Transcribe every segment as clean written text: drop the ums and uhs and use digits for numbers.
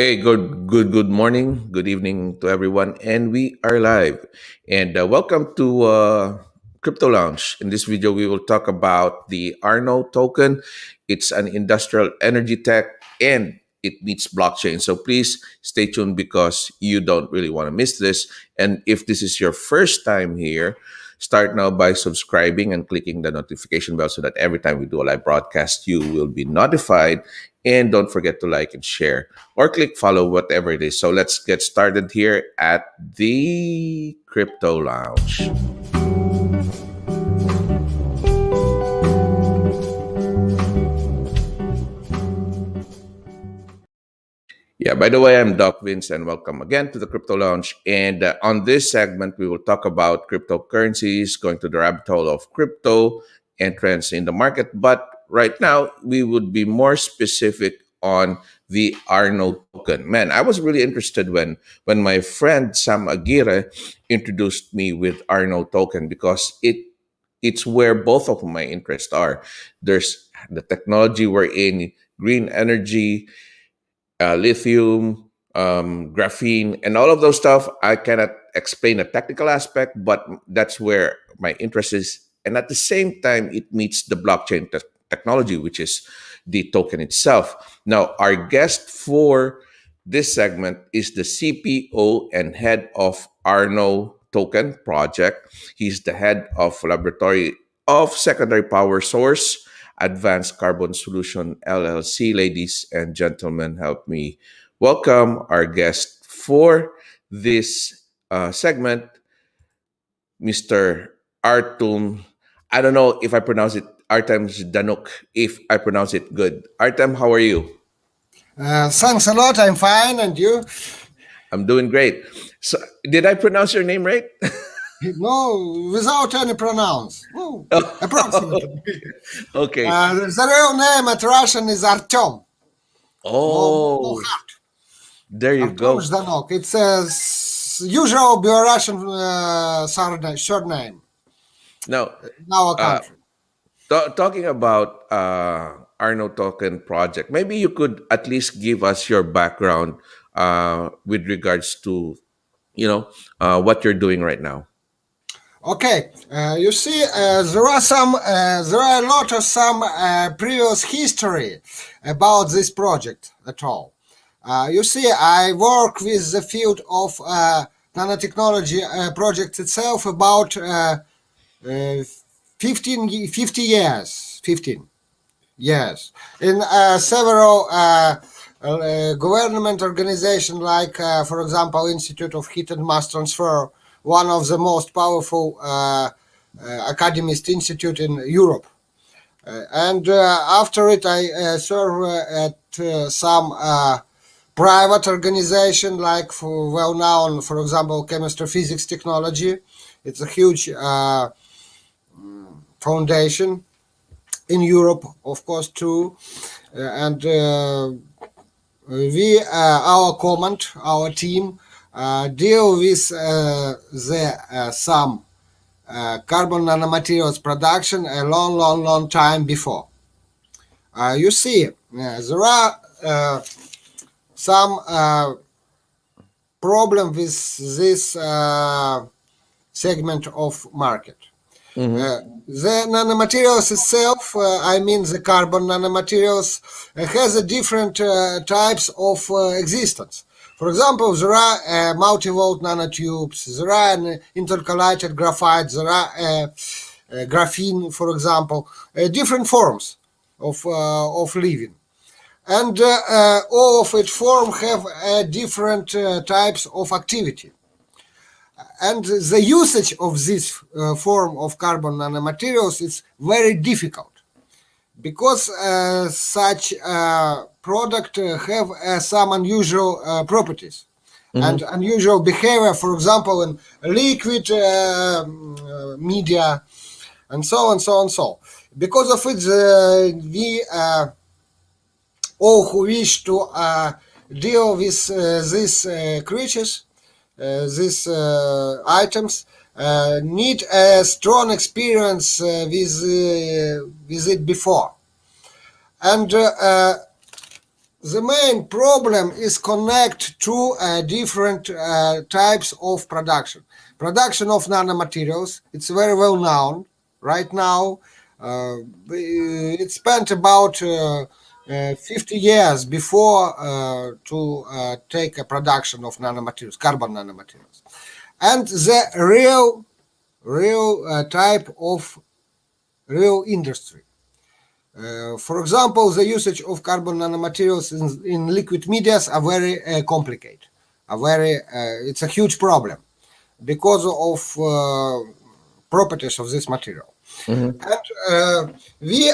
Hey, good morning, good evening to everyone, and we are live. And welcome to Crypto Lounge. In this video, we will talk about the ARNO token. It's an industrial energy tech, and it meets blockchain. So please stay tuned because you don't really want to miss this. And if this is your first time here, start now by subscribing and clicking the notification bell so that every time we do a live broadcast, you will be notified. And don't forget to like and share or click follow, whatever it is. So let's get started here at the Crypto Lounge. Yeah, by the way, I'm Doc Vince and welcome again to the Crypto Lounge. And on this segment, we will talk about cryptocurrencies, going to the rabbit hole of crypto and trends in the market. But right now, we would be more specific on the Arno token. Man, I was really interested when my friend Sam Aguirre introduced me with Arno token because it's where both of my interests are. There's the technology we're in, green energy, lithium, graphene, and all of those stuff. I cannot explain the technical aspect, but that's where my interest is. And at the same time, it meets the blockchain technology, which is the token itself. Now, our guest for this segment is the CPO and head of Arno token project. He's the head of laboratory of secondary power source Advanced Carbon Solution LLC. Ladies and gentlemen, help me welcome our guest for this segment, Mr. Artem. I don't know if I pronounce it Artem Zhdanok, if I pronounce it good. Artem, how are you? Thanks a lot. I'm fine, and you? I'm doing great. So, did I pronounce your name right? No, without any pronounce. Oh, approximately. Okay. The real name at Russian is Artem. No Oh, hard. there you Artem go. Zhdanok. It's a usual Belarusian surname Now, in our uh, country. talking about Arno Token project, maybe you could at least give us your background with regards to what you're doing right now. Okay, you see, there are a lot of some previous history about this project at all. You see, I work with the field of nanotechnology project itself about uh, 50 years, 15 years, in several government organizations like, for example, Institute of Heat and Mass Transfer, one of the most powerful academist institute in Europe. And after it, I serve at some private organization like well known, for example, chemistry, physics, technology. It's a huge foundation in Europe, of course, too. And our team, deal with the some carbon nanomaterials production a long time before. You see, there are some problem with this segment of market. Mm-hmm. The nanomaterials itself, I mean the carbon nanomaterials, has a different types of existence. For example, there are multi-volt nanotubes, there are intercalated graphite, there are graphene, for example, different forms of living. And all of its form have different types of activity. And the usage of this form of carbon nanomaterials is very difficult because such product have some unusual properties and Mm-hmm. unusual behavior, for example, in liquid media and so on, so on, so. Because of it, we all who wish to deal with these creatures, these items, need a strong experience with it before. And The main problem is connect two different types of production. Production of nanomaterials, it's very well known right now. It spent about 50 years before to take a production of nanomaterials, carbon nanomaterials. And the real type of real industry. For example, the usage of carbon nanomaterials in liquid medias are very complicated. It's a huge problem because of properties of this material. Hmm. And we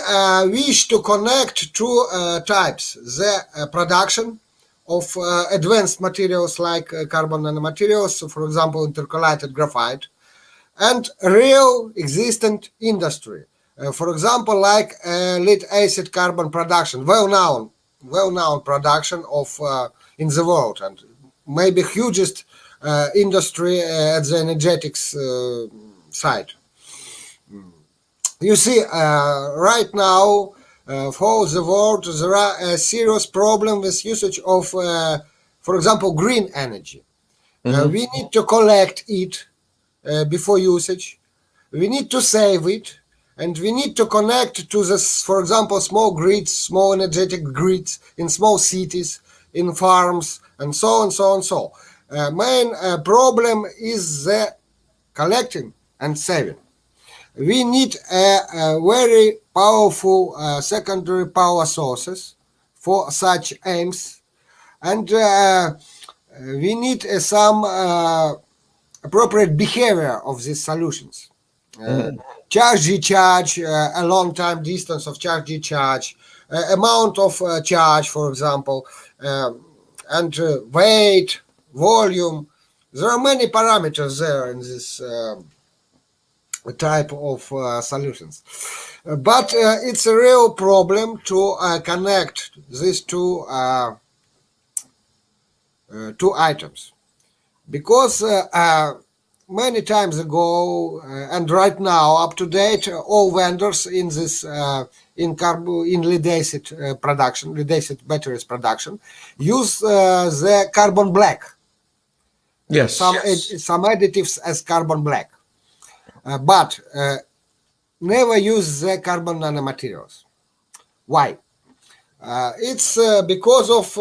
wish to connect two types: the production of advanced materials like carbon nanomaterials, for example, intercalated graphite, and real existent industry. For example, like lead acid carbon production, well known production of in the world, and maybe hugest industry at the energetics side. You see, right now, for the world, there are a serious problem with usage of, for example, green energy. Hmm. We need to collect it before usage. We need to save it, and we need to connect to this, for example, small grids, small energetic grids in small cities, in farms, and so on, so on, so. Main problem is the collecting and saving. We need a very powerful secondary power sources for such aims, and we need some appropriate behavior of these solutions. Uh, Hmm. Charge discharge, a long time distance of charge discharge, amount of charge, for example, and weight, volume. There are many parameters there in this type of solutions. But it's a real problem to connect these two items because many times ago and right now up to date, all vendors in this in lead acid production, lead acid batteries production, use the carbon black, Yes. some additives as carbon black, but never use the carbon nanomaterials. Why? It's because of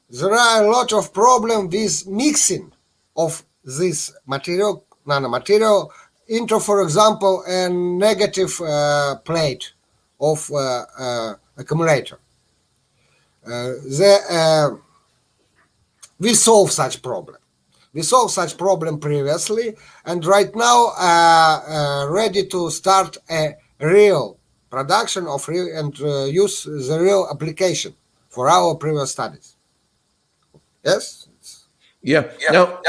there are a lot of problem with mixing of this material, nanomaterial, into, for example, a negative plate of accumulator. We solve such problem. We solved such problem previously, and right now ready to start a real production of real and use the real application for our previous studies. Yes. Yeah. Now,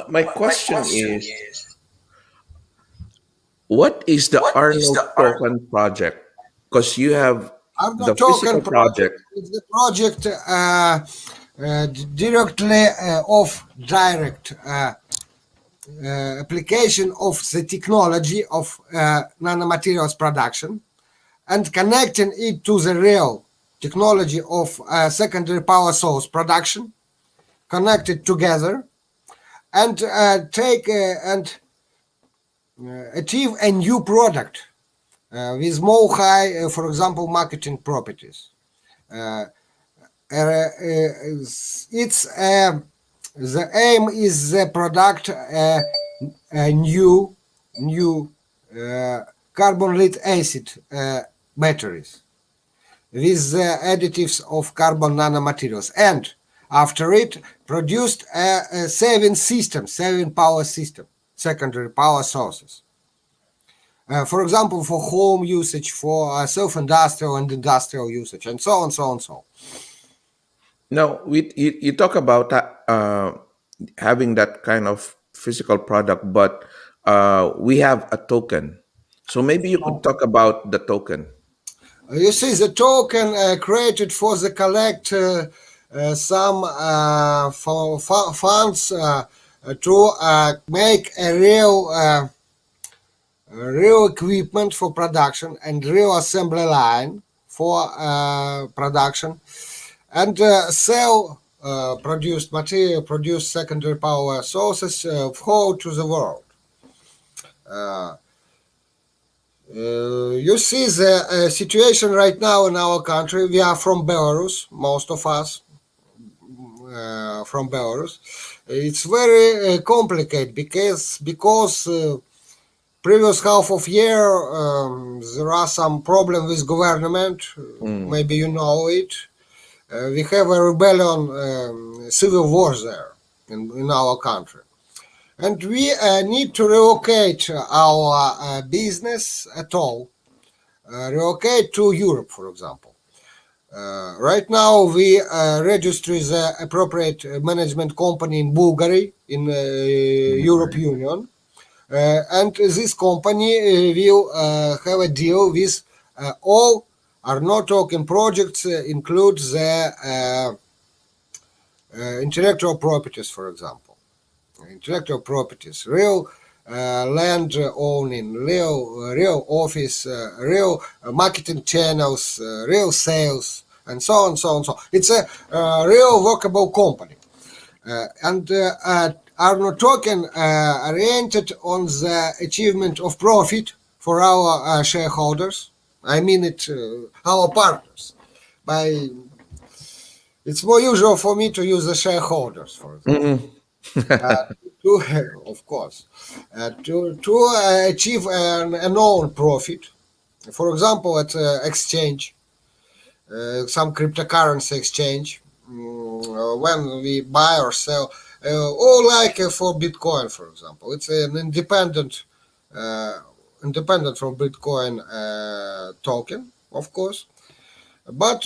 my question is, what is the Arnold token project? Because you have ARNO the token physical project project. is the project directly of direct application of the technology of nanomaterials production and connecting it to the real technology of secondary power source production, connected together, and take and achieve a new product with more high, for example, marketing properties. Uh, it's the aim is the product a new carbon lead acid batteries with the additives of carbon nanomaterials, and after it produced a saving system, saving power system, secondary power sources. For example, for home usage, for self-industrial and industrial usage, and so on, so on, so on. Now, you talk about having that kind of physical product, but we have a token. So maybe you could talk about the token. You see, the token created for the collect some funds to make a real equipment for production and real assembly line for production, and sell produced material, produce secondary power sources whole to the world. Uh, you see the situation right now in our country. We are from Belarus, most of us from Belarus. It's very complicated because previous half of year there are some problem with government. Mm. Maybe you know it. We have a rebellion, civil war there in our country, and we need to relocate our business at all. Relocate to Europe, for example. Right now, we register the appropriate management company in Bulgaria, in Europe Union, and this company will have a deal with all ARNO token projects, include the intellectual properties, for example. Intellectual properties, real land owning, real office, real marketing channels, real sales, and so on, so on, so on. It's a real workable company, and Arno token oriented on the achievement of profit for our shareholders. I mean it, our partners. By it's more usual for me to use the shareholders, for example. Mm. uh, to of course to achieve an known profit, for example at exchange, some cryptocurrency exchange, when we buy or sell, or like for Bitcoin, for example. It's an uh, independent from Bitcoin token, of course, but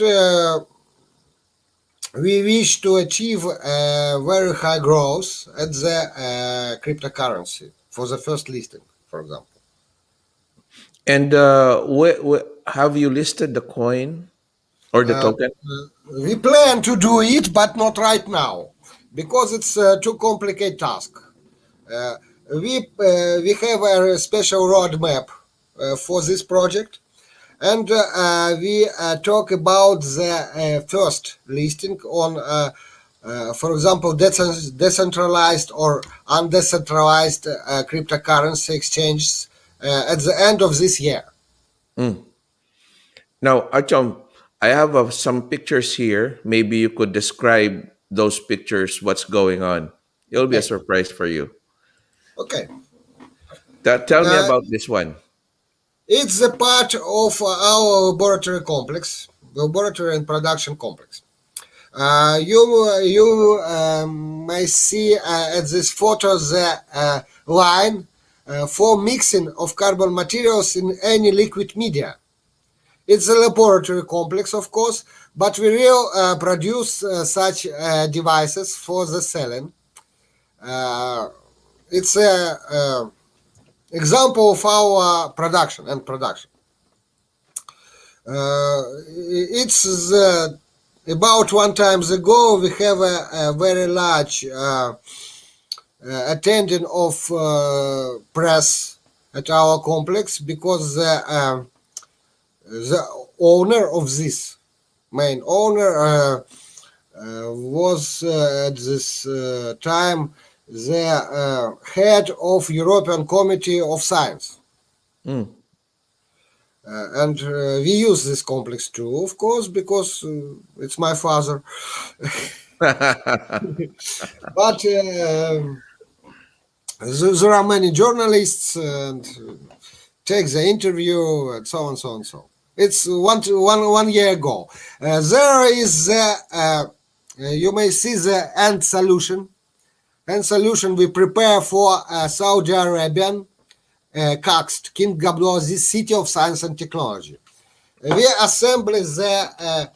we wish to achieve very high growth at the cryptocurrency for the first listing, for example. And have you listed the coin or the Uh, token? we plan to do it, but not right now, because it's too complicated task. Uh, we have a special roadmap for this project, and we talk about the first listing on, for example, decentralized or undecentralized cryptocurrency exchanges at the end of this year. Mm. Now, Artyom, I have some pictures here. Maybe you could describe those pictures, what's going on. It'll be a Okay. surprise for you. Okay. Tell me Uh, about this one. it's a part of our laboratory complex, laboratory and production complex. You may see at this photo the line for mixing of carbon materials in any liquid media. It's a laboratory complex, of course, but we will produce such devices for the selling. Uh, it's a example of our production and production. It's about one times ago we have a very large attending of press at our complex, because the owner of this main owner was at this time the head of European Committee of Science. Mm. And we use this complex too, of course, because it's my father. But there are many journalists and take the interview and so on, so on, so. It's 1 year ago. There is you may see the end solution. End solution we prepare for Saudi Arabian Kakst, King Abdulaziz City of Science and Technology. We assemble the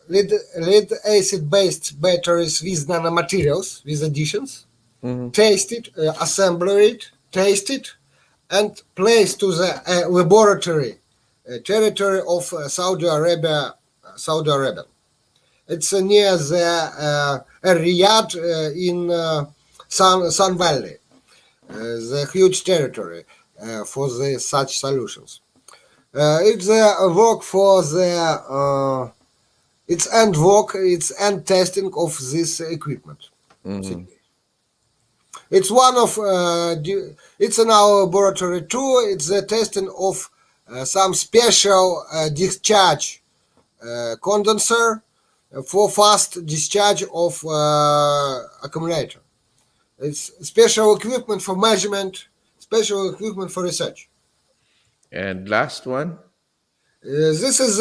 lead acid based batteries with nanomaterials, with additions, Mhm. taste it, assemble it, taste it, and place to the laboratory territory of Saudi Arabia. Saudi Arabia. It's near the Riyadh in Sun Valley, the huge territory for such solutions. It's a work for the it's end work, it's end testing of this equipment. Hmm. It's one of it's in our laboratory too. It's the testing of some special discharge condenser for fast discharge of accumulator. It's special equipment for measurement, special equipment for research. And last one. This is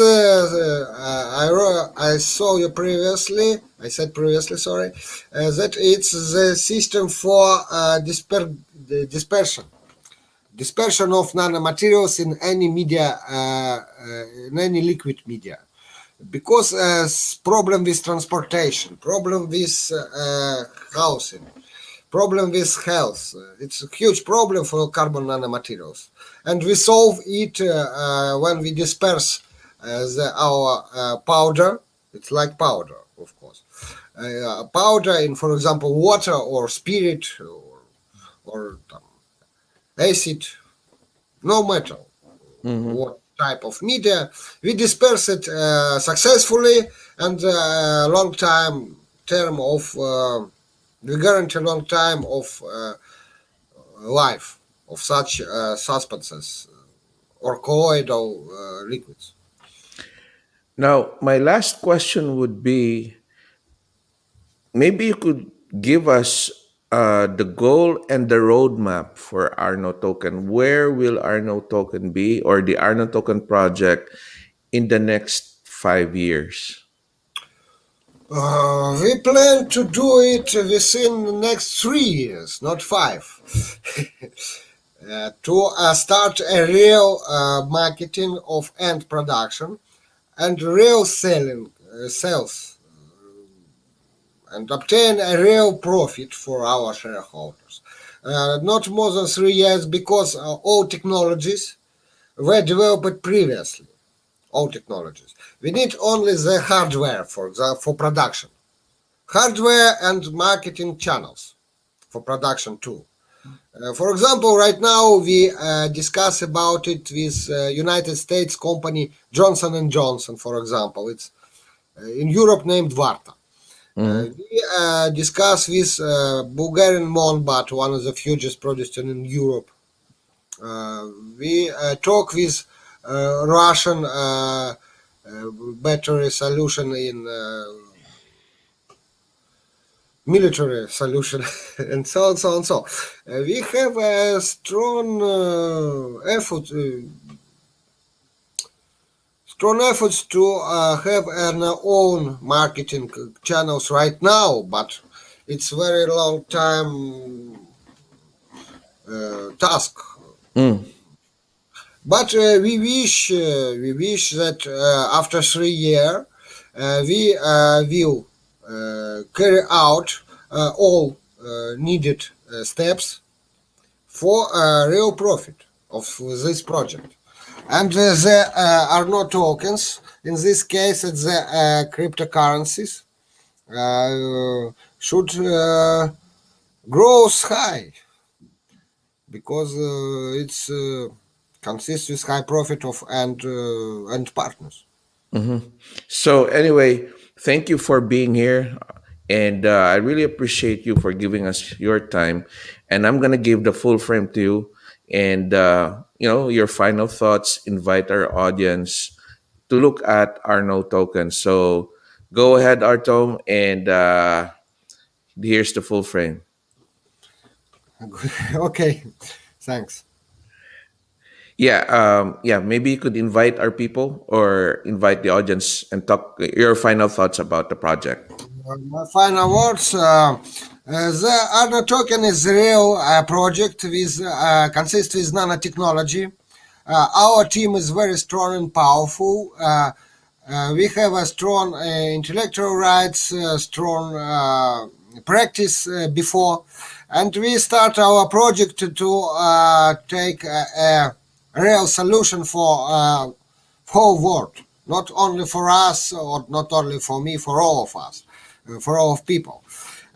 I saw you previously. I said previously, sorry, that it's the system for the dispersion of nanomaterials in any media, in any liquid media. Because problem with transportation, problem with housing, problem with health. It's a huge problem for carbon nanomaterials, and we solve it when we disperse our powder. It's like powder, of course. Powder in, for example, water or spirit or acid, no matter Hmm. what type of media, we disperse it successfully, and long time term of we guarantee long time of life of such substances or colloidal liquids. Now, my last question would be, maybe you could give us the goal and the roadmap for Arno token. Where will Arno token be, or the Arno token project, in the next 5 years? We plan to do it within the next 3 years, not five, to start a real marketing of end production and real selling sales and obtain a real profit for our shareholders. Not more than 3 years because all technologies were developed previously. All technologies. We need only the hardware, for example, for production. Hardware and marketing channels for production too. For example, right now we discuss about it with United States company Johnson and Johnson. For example, it's in Europe named Varta. Hmm. We discuss with Bulgarian Monbat, one of the hugest producers in Europe. Uh, we talk with Russian battery solution in military solution, and so on, so on, so. We have a strong effort, strong efforts to have an own marketing channels right now, but it's very long time task. Mm. But we wish that after 3 years we will carry out all needed steps for real profit of this project. And there are no tokens. In this case, it's the cryptocurrencies should grow high because it's consists with high profit of and partners. Hmm. So, anyway, thank you for being here. And I really appreciate you for giving us your time. And I'm going to give the full frame to you. And, your final thoughts, invite our audience to look at Arno tokens. So, go ahead, Artem, and here's the full frame. Okay, thanks. Yeah. Maybe you could invite our people or invite the audience and talk your final thoughts about the project. My final words. The ARNO token is a real project with consists with nanotechnology. Our team is very strong and powerful. We have a strong intellectual rights, strong practice before, and we start our project to take a real solution for whole world, not only for us or not only for me, for all of us, for all of people.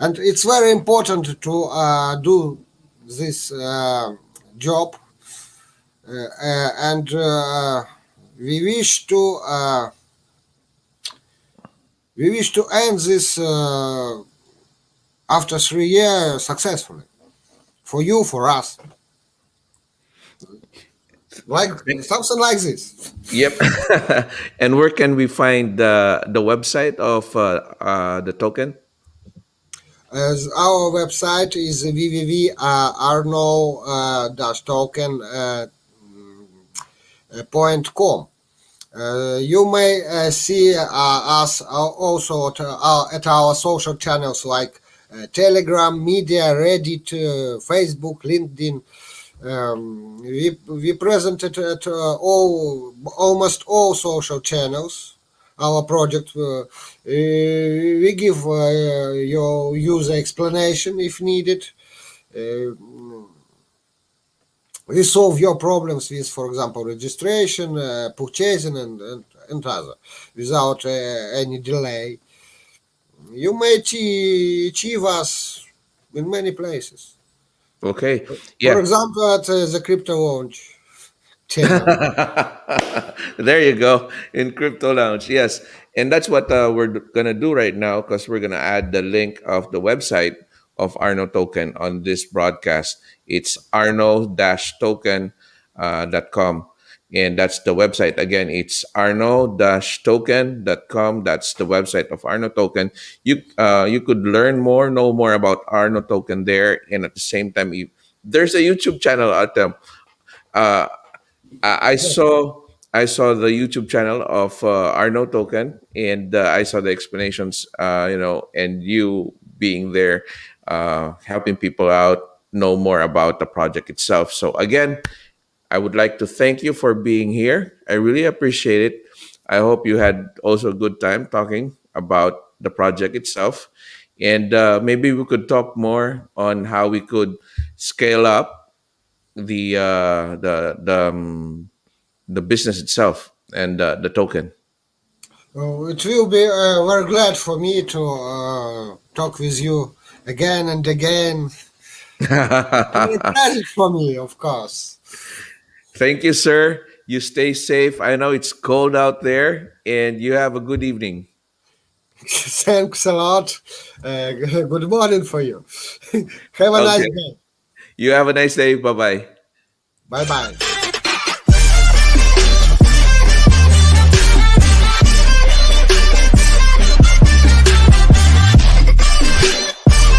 And it's very important to do this job and we wish to end this after 3 years successfully for you, for us, like something like this. Yep. And where can we find the website of the token? As our website is www.arno-token.com. You may see us also at our social channels like Telegram, Media, Reddit, Facebook, LinkedIn. We present it at almost all social channels. Our project, we give your user explanation if needed. Uh, we solve your problems with, for example, registration, purchasing, and other without any delay. You may achieve us in many places. Okay. For Yeah. example, at the crypto launch channel. There you go, in Crypto Lounge. Yes, and that's what we're gonna do right now, because we're gonna add the link of the website of Arno Token on this broadcast. It's arno-token .com, and that's the website. Again, it's arno-token.com. That's the website of Arno Token. You could learn more, know more about Arno Token there, and at the same time, there's a YouTube channel, Artem. Uh, I saw the YouTube channel of Arno Token, and I saw the explanations. And you being there, helping people out, know more about the project itself. So again, I would like to thank you for being here. I really appreciate it. I hope you had also a good time talking about the project itself, and maybe we could talk more on how we could scale up the business itself and the token. It will be very glad for me to talk with you again and again. And a pleasure for me, of course. Thank you, sir. You stay safe. I know it's cold out there, and you have a good evening. Thanks a lot. Good morning for you. Have a nice Okay. day. You have a nice day. Bye bye. Bye bye.